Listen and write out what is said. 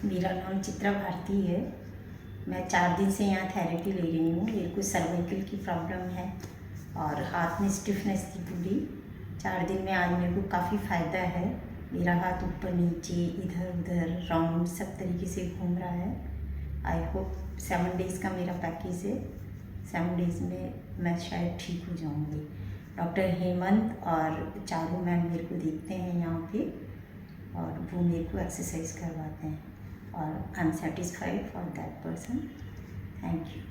मेरा नाम चित्रा भारती है। मैं 4 दिन से यहाँ थेरेपी ले रही हूँ। मेरे को सर्वाइकल की प्रॉब्लम है और हाथ में स्टिफनेस थी पूरी। 4 दिन में आज मेरे को काफ़ी फ़ायदा है। मेरा हाथ ऊपर नीचे इधर उधर राउंड सब तरीके से घूम रहा है। आई होप 7 डेज़ का मेरा पैकेज है। 7 डेज़ में मैं शायद ठीक हो जाऊँगी। डॉक्टर हेमंत और चारू मैम मेरे को देखते हैं यहाँ पे और वो मेरे को एक्सरसाइज करवाते हैं और I am satisfied for that person. Thank you.